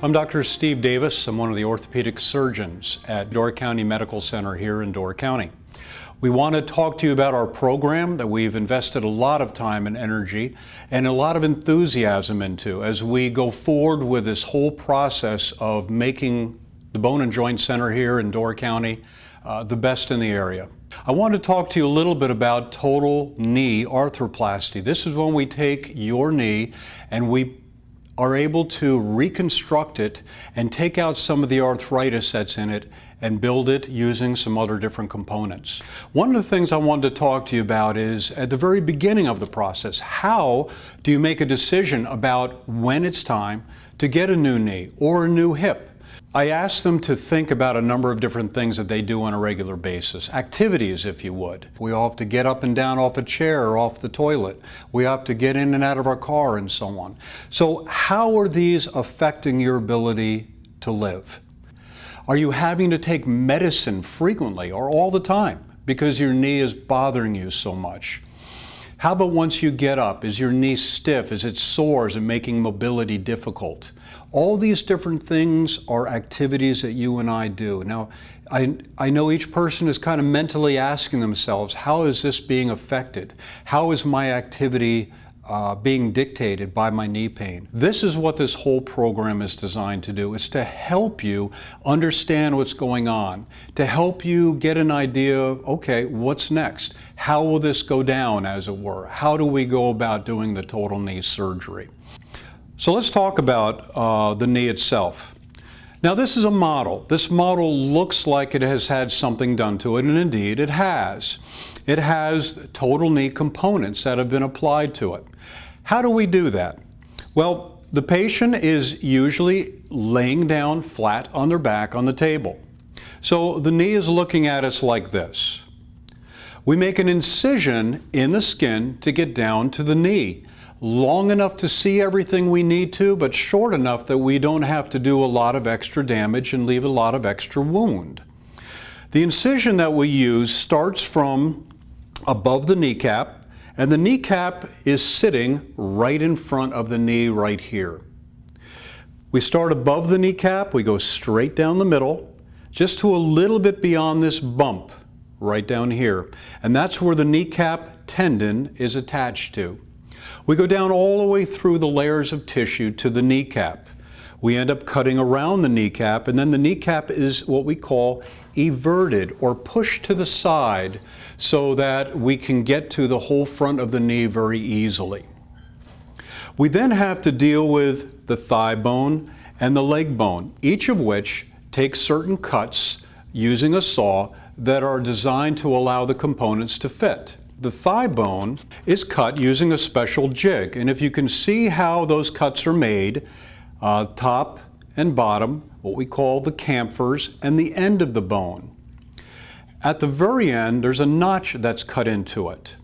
I'm Dr. Steve Davis. I'm one of the orthopedic surgeons at Door County Medical Center here in Door County. We want to talk to you about our program that we've invested a lot of time and energy and a lot of enthusiasm into as we go forward with this whole process of making the Bone and Joint Center here in Door County the best in the area. I want to talk to you a little bit about total knee arthroplasty. This is when we take your knee and we are able to reconstruct it and take out some of the arthritis that's in it and build it using some other different components. One of the things I wanted to talk to you about is at the very beginning of the process, how do you make a decision about when it's time to get a new knee or a new hip? I asked them to think about a number of different things that they do on a regular basis, activities if you would. We all have to get up and down off a chair or off the toilet. We have to get in and out of our car and so on. So how are these affecting your ability to live? Are you having to take medicine frequently or all the time because your knee is bothering you so much? How about once you get up? Is your knee stiff? Is it sore? Is it making mobility difficult? All these different things are activities that you and I do. Now, I know each person is kind of mentally asking themselves, how is this being affected? How is my activity being dictated by my knee pain? This is what this whole program is designed to do. It's to help you understand what's going on, to help you get an idea of, okay, what's next? How will this go down, as it were? How do we go about doing the total knee surgery? So let's talk about the knee itself. Now this is a model. This model looks like it has had something done to it, and indeed it has. It has total knee components that have been applied to it. How do we do that? Well, the patient is usually laying down flat on their back on the table. So the knee is looking at us like this. We make an incision in the skin to get down to the knee, long enough to see everything we need to, but short enough that we don't have to do a lot of extra damage and leave a lot of extra wound. The incision that we use starts from above the kneecap, and the kneecap is sitting right in front of the knee right here. We start above the kneecap, we go straight down the middle, just to a little bit beyond this bump right down here, and that's where the kneecap tendon is attached to. We go down all the way through the layers of tissue to the kneecap. We end up cutting around the kneecap, and then the kneecap is what we call everted or pushed to the side so that we can get to the whole front of the knee very easily. We then have to deal with the thigh bone and the leg bone, each of which takes certain cuts using a saw that are designed to allow the components to fit. The thigh bone is cut using a special jig, and if you can see how those cuts are made, top and bottom, what we call the chamfers, and the end of the bone. At the very end, there's a notch that's cut into it.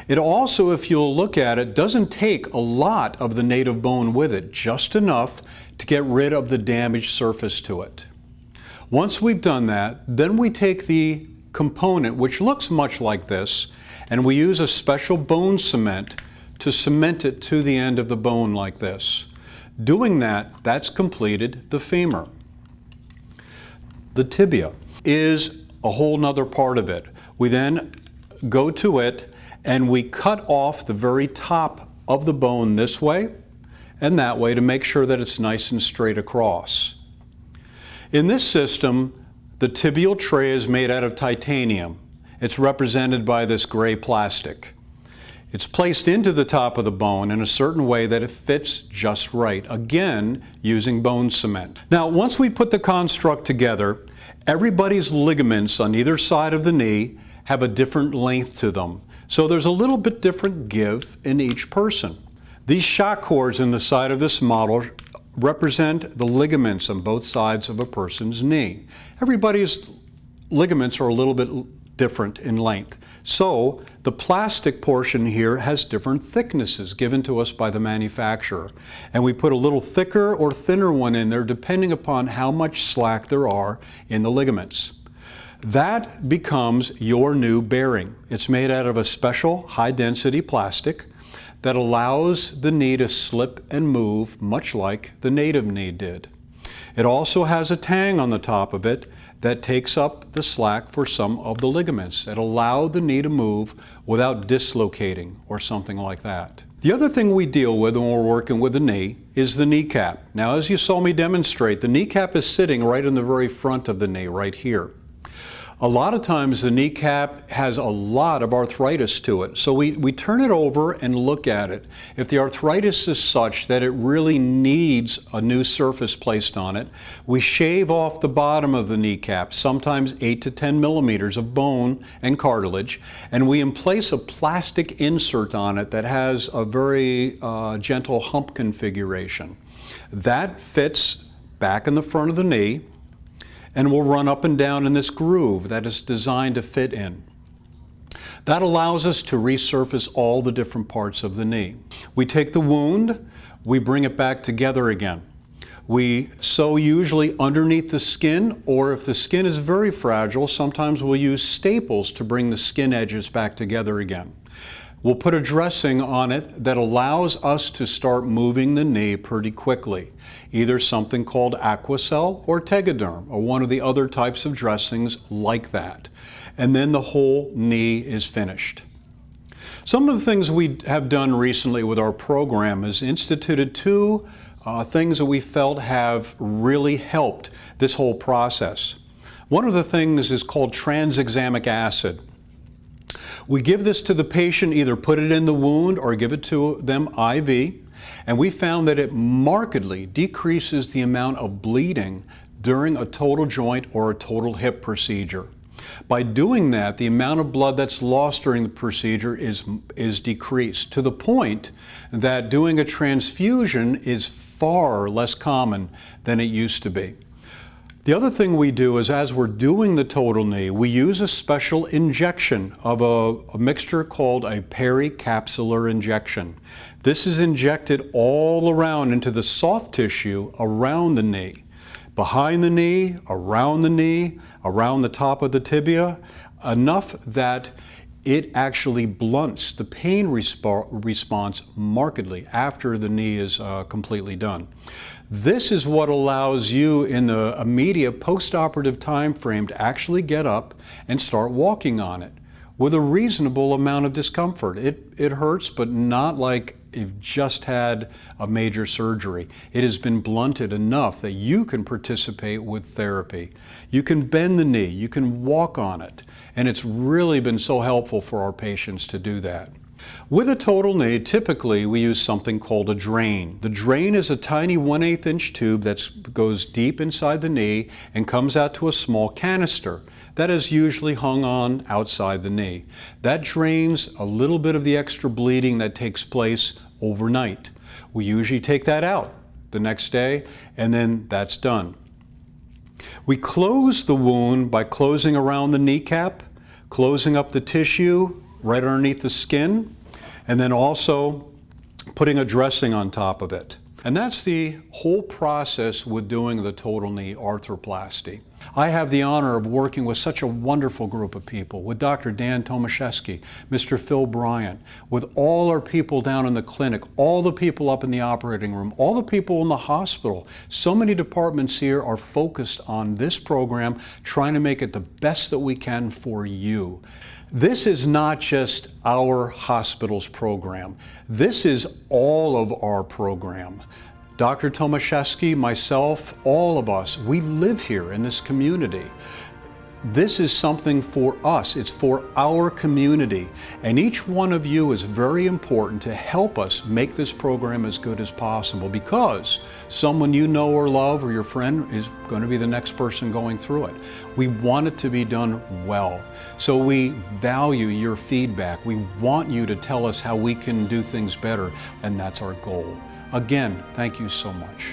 It also, if you'll look at it, doesn't take a lot of the native bone with it, just enough to get rid of the damaged surface to it. Once we've done that, then we take the component, which looks much like this, and we use a special bone cement to cement it to the end of the bone like this. Doing that, that's completed the femur. The tibia is a whole nother part of it. We then go to it and we cut off the very top of the bone this way and that way to make sure that it's nice and straight across. In this system, the tibial tray is made out of titanium. It's represented by this gray plastic. It's placed into the top of the bone in a certain way that it fits just right, again using bone cement. Now, once we put the construct together, everybody's ligaments on either side of the knee have a different length to them. So there's a little bit different give in each person. These shock cords in the side of this model represent the ligaments on both sides of a person's knee. Everybody's ligaments are a little bit different in length. So the plastic portion here has different thicknesses given to us by the manufacturer. And we put a little thicker or thinner one in there depending upon how much slack there are in the ligaments. That becomes your new bearing. It's made out of a special high density plastic that allows the knee to slip and move much like the native knee did. It also has a tang on the top of it that takes up the slack for some of the ligaments that allow the knee to move without dislocating or something like that. The other thing we deal with when we're working with the knee is the kneecap. Now, as you saw me demonstrate, the kneecap is sitting right in the very front of the knee, right here. A lot of times the kneecap has a lot of arthritis to it, so we turn it over and look at it. If the arthritis is such that it really needs a new surface placed on it, we shave off the bottom of the kneecap, sometimes 8 to 10 millimeters of bone and cartilage, and we place a plastic insert on it that has a very gentle hump configuration. That fits back in the front of the knee and will run up and down in this groove that is designed to fit in. That allows us to resurface all the different parts of the knee. We take the wound, we bring it back together again. We sew usually underneath the skin, or if the skin is very fragile, sometimes we'll use staples to bring the skin edges back together again. We'll put a dressing on it that allows us to start moving the knee pretty quickly, either something called Aquacel or Tegaderm, or one of the other types of dressings like that. And then the whole knee is finished. Some of the things we have done recently with our program is instituted two things that we felt have really helped this whole process. One of the things is called tranexamic acid. We give this to the patient, either put it in the wound or give it to them IV, and we found that it markedly decreases the amount of bleeding during a total joint or a total hip procedure. By doing that, the amount of blood that's lost during the procedure is decreased to the point that doing a transfusion is far less common than it used to be. The other thing we do is, as we're doing the total knee, we use a special injection of a mixture called a pericapsular injection. This is injected all around into the soft tissue around the knee, behind the knee, around the top of the tibia, enough that it actually blunts the pain response markedly after the knee is completely done. This is what allows you in the immediate post-operative time frame to actually get up and start walking on it with a reasonable amount of discomfort. It hurts, but not like you've just had a major surgery. It has been blunted enough that you can participate with therapy. You can bend the knee, you can walk on it, and it's really been so helpful for our patients to do that. With a total knee, typically we use something called a drain. The drain is a tiny 1/8 inch tube that goes deep inside the knee and comes out to a small canister that is usually hung on outside the knee. That drains a little bit of the extra bleeding that takes place overnight. We usually take that out the next day, and then that's done. We close the wound by closing around the kneecap, closing up the tissue right underneath the skin, and then also putting a dressing on top of it. And that's the whole process with doing the total knee arthroplasty. I have the honor of working with such a wonderful group of people, with Dr. Dan Tomaszewski, Mr. Phil Bryant, with all our people down in the clinic, all the people up in the operating room, all the people in the hospital. So many departments here are focused on this program, trying to make it the best that we can for you. This is not just our hospital's program. This is all of our program. Dr. Tomaszewski, myself, all of us, we live here in this community. This is something for us. It's for our community. And each one of you is very important to help us make this program as good as possible, because someone you know or love or your friend is going to be the next person going through it. We want it to be done well. So we value your feedback. We want you to tell us how we can do things better, and that's our goal. Again, thank you so much.